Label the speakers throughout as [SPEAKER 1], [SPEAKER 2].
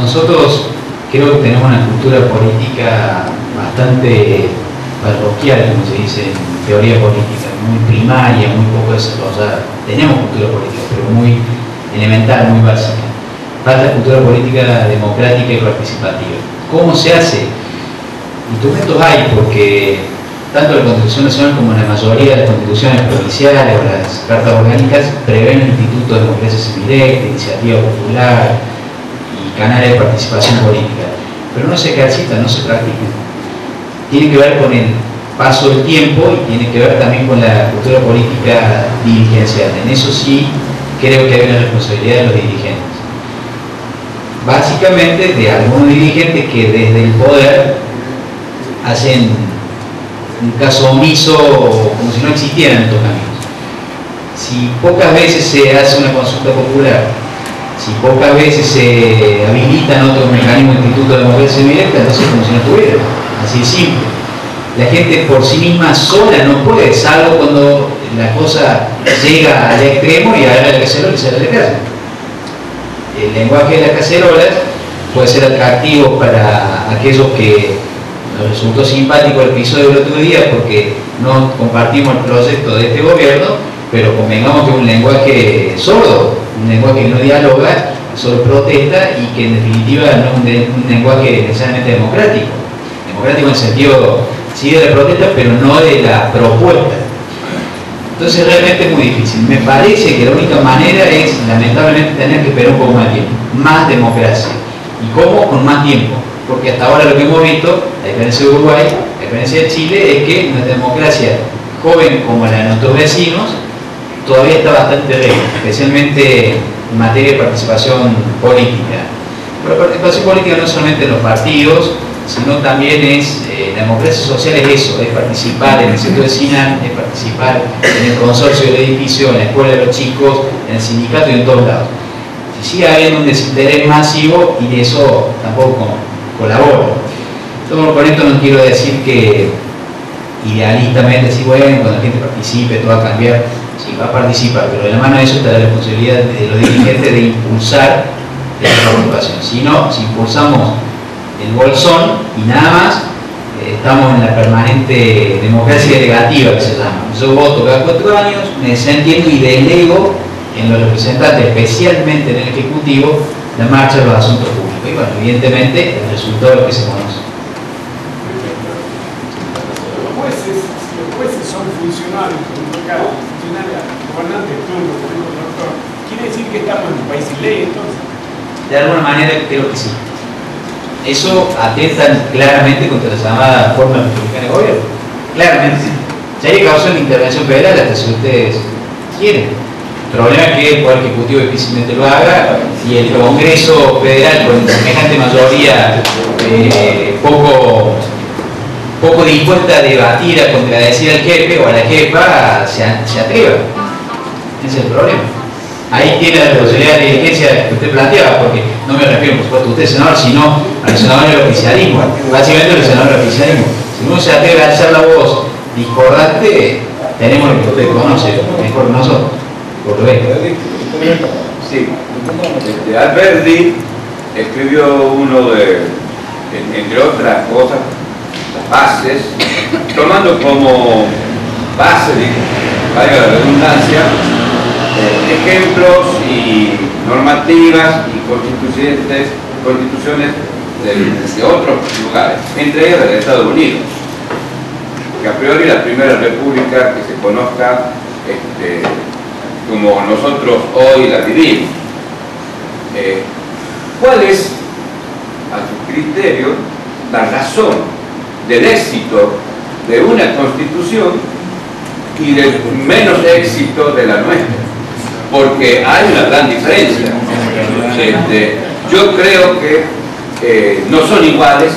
[SPEAKER 1] Nosotros creo que tenemos una cultura política bastante parroquial, como se dice en teoría política, muy primaria, muy poco desarrollada. Tenemos cultura política, pero muy elemental, muy básica. Falta cultura política democrática y participativa. ¿Cómo se hace? Instrumentos hay, porque tanto la Constitución Nacional como la mayoría de las constituciones provinciales o las cartas orgánicas prevén el Instituto de Democracia Semidirecta, Iniciativa Popular y canales de participación política, pero no se ejercitan, no se practican. Tiene que ver con el paso del tiempo y tiene que ver también con la cultura política dirigencial. En eso sí creo que hay una responsabilidad de los dirigentes. Básicamente de algunos dirigentes que desde el poder hacen un caso omiso como si no existieran estos caminos. Si pocas veces se hace una consulta popular, si pocas veces se habilitan otros mecanismos del Instituto de Democracia Semidirecta, entonces como si no estuviera. Así de simple. La gente por sí misma sola no puede, salvo cuando la cosa llega al extremo y agarra la cacerola y sale de casa. El lenguaje de las cacerolas puede ser atractivo para aquellos que nos resultó simpático el episodio del otro día porque no compartimos el proyecto de este gobierno, pero convengamos que es un lenguaje sordo, un lenguaje que no dialoga, solo protesta y que en definitiva no es un lenguaje necesariamente democrático. Democrático en el sentido, sí, de la protesta, pero no de la propuesta. Entonces realmente es muy difícil. Me parece que la única manera es, lamentablemente, tener que esperar un poco más de tiempo, más democracia. ¿Y cómo? Con más tiempo. Porque hasta ahora lo que hemos visto, a diferencia de Uruguay, a diferencia de Chile, es que nuestra democracia, joven como la de nuestros vecinos, todavía está bastante débil, especialmente en materia de participación política. Pero la participación política no es solamente en los partidos, sino también es, la democracia social es eso, es participar en el centro vecinal, es participar en el consorcio del edificio, en la escuela de los chicos, en el sindicato y en todos lados. Si sigue habiendo un desinterés masivo y eso tampoco colabora. Entonces, con esto no quiero decir que idealistamente decir, bueno, cuando la gente participe todo va a cambiar. Sí, va a participar, pero de la mano de eso está la responsabilidad de los dirigentes de impulsar esa participación. Si no, si impulsamos el bolsón y nada más, estamos en la permanente democracia delegativa que se llama. Yo voto cada 4 años, me desentiendo y delego en los representantes, especialmente en el Ejecutivo, la marcha de los asuntos públicos. Y bueno, evidentemente el resultado es lo que se conoce.
[SPEAKER 2] Los jueces son funcionarios, gobernantes turnos, doctor. ¿Quiere decir que estamos en un país sin ley entonces?
[SPEAKER 1] De alguna manera creo que sí. Eso atenta claramente contra la llamada forma republicana de gobierno. Claramente sí. Si hay causa de intervención federal, hasta si ustedes quieren. El problema es que el Poder Ejecutivo difícilmente lo haga y el Congreso Federal, con semejante mayoría poco dispuesta a debatir, a contradecir al jefe o a la jefa, se atreva. Ese es el problema. Ahí tiene la posibilidad de dirigencia que usted planteaba, porque no me refiero, por supuesto, a usted, senador, sino a los senadores del oficialismo. Básicamente, los senadores del oficialismo. Si uno se atreve a alzar la voz discordante, tenemos lo que usted conoce, mejor que nosotros. Por lo menos.
[SPEAKER 3] Sí. Alberti escribió uno de, entre otras cosas, las bases, tomando como base, valga la redundancia, ejemplos y normativas y constituciones de otros lugares, entre ellas de Estados Unidos, que a priori la primera república que se conozca como nosotros hoy la vivimos. ¿Cuál es, a su criterio, la razón del éxito de una constitución y del menos éxito de la nuestra? Porque hay una gran diferencia. Yo creo que no son iguales,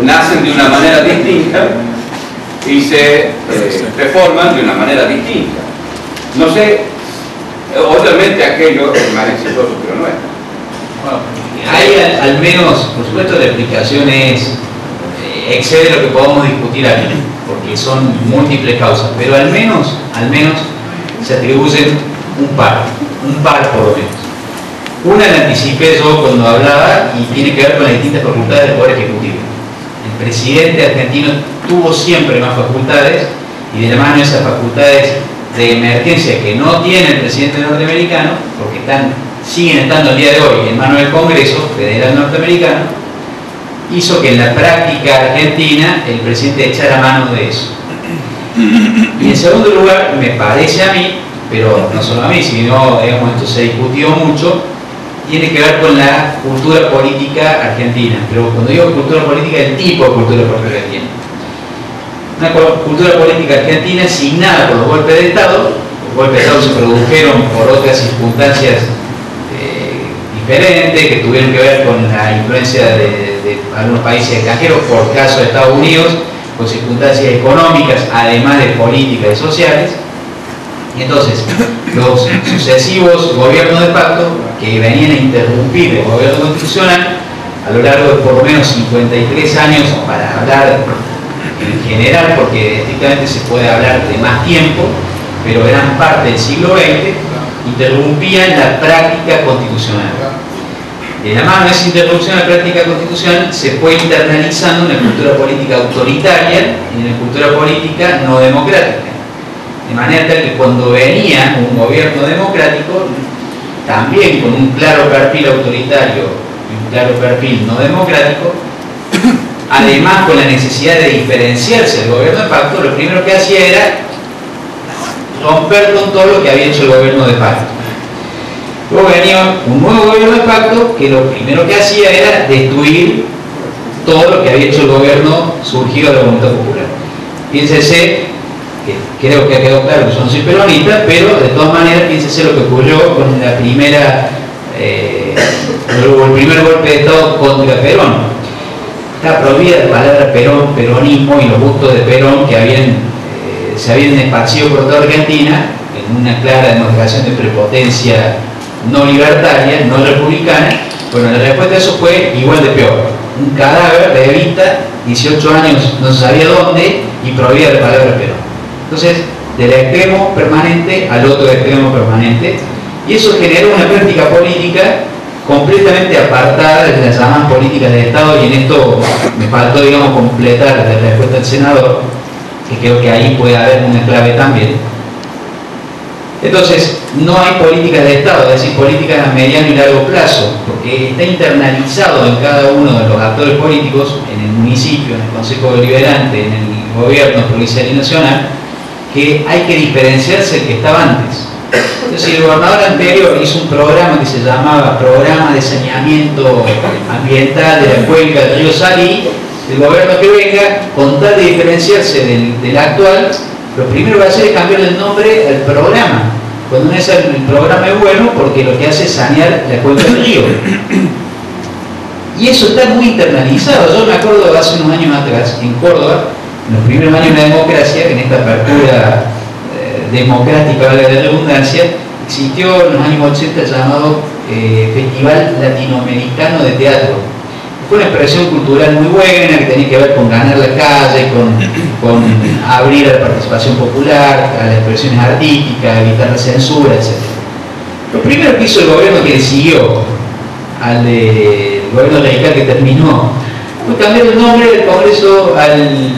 [SPEAKER 3] nacen de una manera distinta y se reforman de una manera distinta. No sé, obviamente aquello es más exitoso que lo nuestro.
[SPEAKER 1] Bueno, hay al menos, por supuesto, la explicación excede lo que podamos discutir aquí, porque son múltiples causas, pero al menos se atribuyen un par por lo menos. Una la anticipé yo cuando hablaba y tiene que ver con las distintas facultades del Poder Ejecutivo. El presidente argentino tuvo siempre más facultades y de la mano de esas facultades de emergencia que no tiene el presidente norteamericano, porque siguen estando al día de hoy en manos del Congreso Federal Norteamericano, hizo que en la práctica argentina el presidente echara mano de eso. Y en segundo lugar, me parece a mí, pero no solo a mí, sino digamos, esto se discutió mucho, tiene que ver con la cultura política argentina. Pero cuando digo cultura política, el tipo de cultura política argentina. Una cultura política argentina asignada por los golpes de Estado. Los golpes de Estado se produjeron por otras circunstancias diferentes, que tuvieron que ver con la influencia de algunos países extranjeros, por caso de Estados Unidos, con circunstancias económicas, además de políticas y sociales. Y entonces, los sucesivos gobiernos de pacto, que venían a interrumpir el gobierno constitucional, a lo largo de por lo menos 53 años, para hablar en general, porque estrictamente se puede hablar de más tiempo, pero gran parte del siglo XX, interrumpían la práctica constitucional. De la mano de esa interrupción de la práctica constitucional se fue internalizando una cultura política autoritaria y una cultura política no democrática. De manera tal que cuando venía un gobierno democrático, también con un claro perfil autoritario y un claro perfil no democrático, además con la necesidad de diferenciarse del gobierno de pacto, lo primero que hacía era romper con todo lo que había hecho el gobierno de pacto. Luego venía un nuevo gobierno de pacto que lo primero que hacía era destruir todo lo que había hecho el gobierno surgido de la voluntad popular. Piénsese, que creo que ha quedado claro que yo no soy peronista, pero de todas maneras piénsese lo que ocurrió con la primera, el primer golpe de Estado contra Perón. Está prohibida la palabra Perón, peronismo y los gustos de Perón que se habían esparcido por toda Argentina en una clara demostración de prepotencia no libertaria, no republicana. Bueno, la respuesta a eso fue igual de peor. Un cadáver de Evita, 18 años no se sabía dónde, y prohibía la palabra Perón. Entonces, del extremo permanente al otro extremo permanente, y eso generó una práctica política completamente apartada de las llamadas políticas de Estado, y en esto me faltó, digamos, completar la respuesta del senador, que creo que ahí puede haber una clave también. Entonces, no hay políticas de Estado, es decir, políticas a mediano y largo plazo, porque está internalizado en cada uno de los actores políticos, en el municipio, en el Consejo Deliberante, en el gobierno provincial y nacional, que hay que diferenciarse del que estaba antes. Entonces, el gobernador anterior hizo un programa que se llamaba Programa de Saneamiento Ambiental de la Cuenca del Río Salí. El gobierno que venga, con tal de diferenciarse del actual, lo primero que va a hacer es cambiarle el nombre al programa, cuando el programa es bueno porque lo que hace es sanear la cuenca del río. Y eso está muy internalizado. Yo me acuerdo hace unos años atrás, en Córdoba, en los primeros años de la democracia, en esta apertura democrática, valga la redundancia, existió en los años 80 el llamado Festival Latinoamericano de Teatro. Fue una expresión cultural muy buena que tenía que ver con ganar la calle, con abrir a la participación popular, a las expresiones artísticas, evitar la censura, etc. Lo primero que hizo el gobierno que le siguió al gobierno radical que terminó fue cambiar el nombre del Congreso al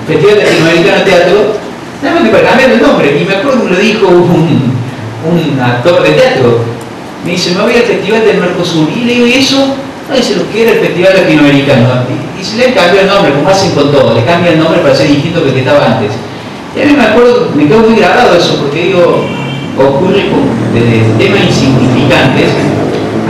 [SPEAKER 1] Festival Latinoamericano de Teatro, nada más que para cambiar el nombre. Y me acuerdo que me lo dijo un actor de teatro. Me dice, me voy al Festival del Mercosur. Y le digo, ¿y eso? No, dice lo que era el Festival Latinoamericano. Y se le cambió el nombre, como hacen con todo, le cambian el nombre para ser distinto que el que estaba antes. Y a mí me acuerdo, me quedó muy grabado eso, porque digo, ocurre desde temas insignificantes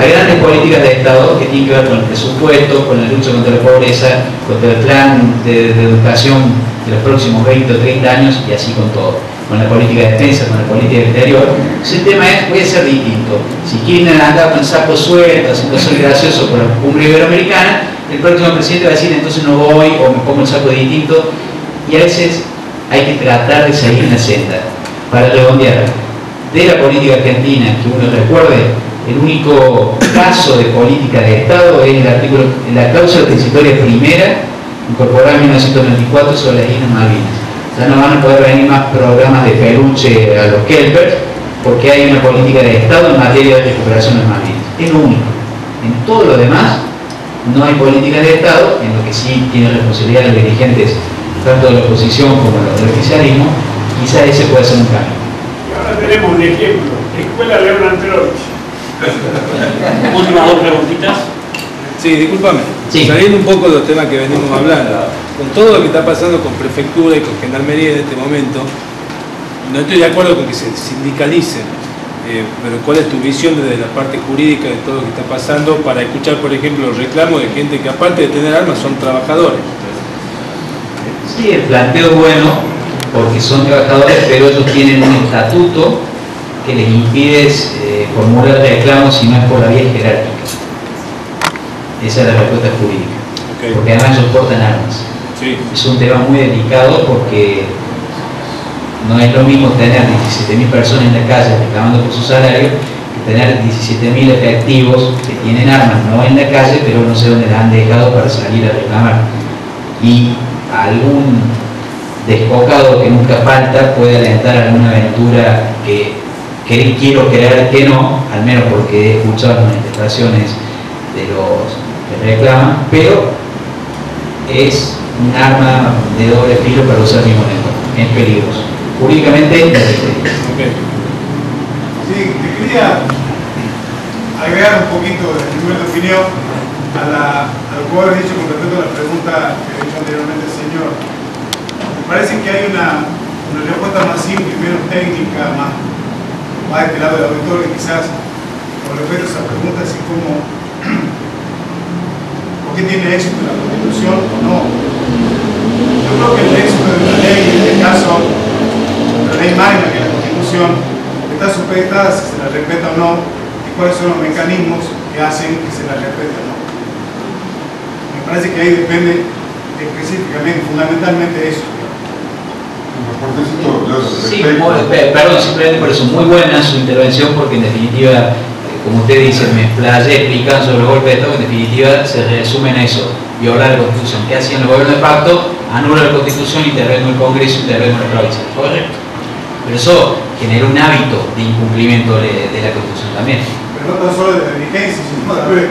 [SPEAKER 1] a grandes políticas de Estado que tienen que ver con el presupuesto, con la lucha contra la pobreza, contra el plan de educación de los próximos 20 o 30 años, y así con todo, con la política de defensa, con la política exterior. Entonces el tema es, puede ser distinto. Si quieren andar con el saco suelto, haciendo ser gracioso por la cumbre iberoamericana, el próximo presidente va a decir, entonces no voy, o me pongo el saco distinto, y a veces hay que tratar de seguir una senda. Para redondear, de la política argentina, que uno recuerde, el único caso de política de Estado es la cláusula transitoria primera, incorporada en 1994 sobre las Islas Malvinas. Ya no van a poder venir más programas de peluche a los Kelpers, porque hay una política de Estado en materia de recuperación de las Malvinas. Es lo único. En todo lo demás no hay políticas de Estado, en lo que sí tiene responsabilidad los dirigentes, tanto de la oposición como los del oficialismo. Quizá ese puede ser un cambio.
[SPEAKER 2] Y ahora tenemos un ejemplo, Escuela León Anterovich.
[SPEAKER 4] Últimas dos preguntitas.
[SPEAKER 5] Sí, discúlpame.
[SPEAKER 1] Sí.
[SPEAKER 5] Saliendo un poco de los temas que venimos hablando, con todo lo que está pasando con Prefectura y con Gendarmería en este momento, no estoy de acuerdo con que se sindicalicen, pero ¿cuál es tu visión desde la parte jurídica de todo lo que está pasando para escuchar, por ejemplo, los reclamos de gente que aparte de tener armas son trabajadores?
[SPEAKER 1] Sí, el planteo es bueno, porque son trabajadores, pero ellos tienen un estatuto que les impide formular reclamos si no es por la vía jerárquica. Esa es la respuesta jurídica.
[SPEAKER 5] Okay.
[SPEAKER 1] Porque además ellos portan armas.
[SPEAKER 5] Sí.
[SPEAKER 1] Es un tema muy delicado porque no es lo mismo tener 17.000 personas en la calle reclamando por su salario que tener 17.000 efectivos que tienen armas, no en la calle, pero no sé dónde las han dejado para salir a reclamar. Y algún desbocado que nunca falta puede alentar alguna aventura que quiero creer que no, al menos porque he escuchado las manifestaciones de los que reclaman, pero es un arma de doble filo para usar mi moneda, es peligroso. Jurídicamente es peligroso.
[SPEAKER 5] Okay.
[SPEAKER 6] Sí, te quería agregar un poquito de mi opinión a lo que vos has dicho con respecto a la pregunta que ha hecho anteriormente el señor. Me parece que hay una respuesta más simple, menos técnica, más de este lado del auditorio, quizás con respecto a esa pregunta, así como ¿por qué tiene éxito la Constitución o no? Yo creo que el éxito de una ley, en este caso la ley magna, que es la Constitución, está sujetada a si se la respeta o no y cuáles son los mecanismos que hacen que se la respete o no. Me parece que ahí depende específicamente, fundamentalmente de eso.
[SPEAKER 1] Sí, perdón, simplemente por eso, muy buena su intervención, porque en definitiva, como usted dice, me explayé explicando sobre el golpe de Estado, en definitiva se resume en eso, violar la Constitución. ¿Qué hacían los gobiernos de facto? Anular la Constitución, intervenir en el Congreso, intervenir en la provincia. Correcto. Pero eso generó un hábito de incumplimiento de la Constitución también.
[SPEAKER 6] Pero no tan solo de la vigencia, sino de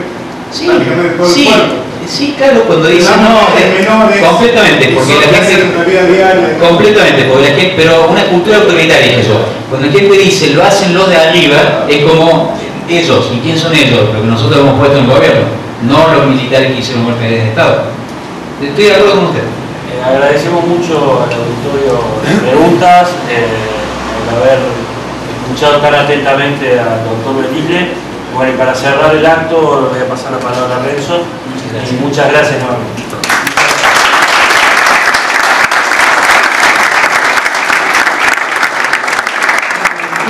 [SPEAKER 1] Sí,
[SPEAKER 6] prácticamente todo el
[SPEAKER 1] sí,
[SPEAKER 6] pueblo.
[SPEAKER 1] sí, claro, cuando dicen no, completamente, porque la gente, completamente, porque la gente, pero una cultura autoritaria es eso. Cuando la gente dice lo hacen los de arriba, es como ellos. ¿Y quién son ellos? Lo que nosotros hemos puesto en el gobierno, no los militares que hicieron golpe de Estado. Estoy de acuerdo con usted.
[SPEAKER 4] Agradecemos mucho al auditorio las preguntas, el haber escuchado tan atentamente al doctor Belisle. Bueno, y para cerrar el acto voy a pasar la palabra a Renzo. Y muchas gracias nuevamente.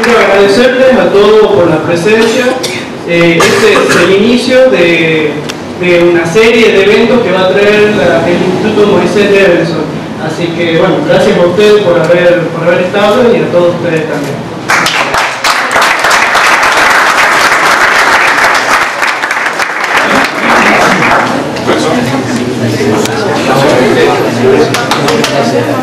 [SPEAKER 7] Quiero agradecerles a todos por la presencia. Este es el inicio de una serie de eventos que va a traer el Instituto Moisés Levenson. Así que, bueno, gracias a ustedes por haber estado y a todos ustedes también.
[SPEAKER 3] Gracias.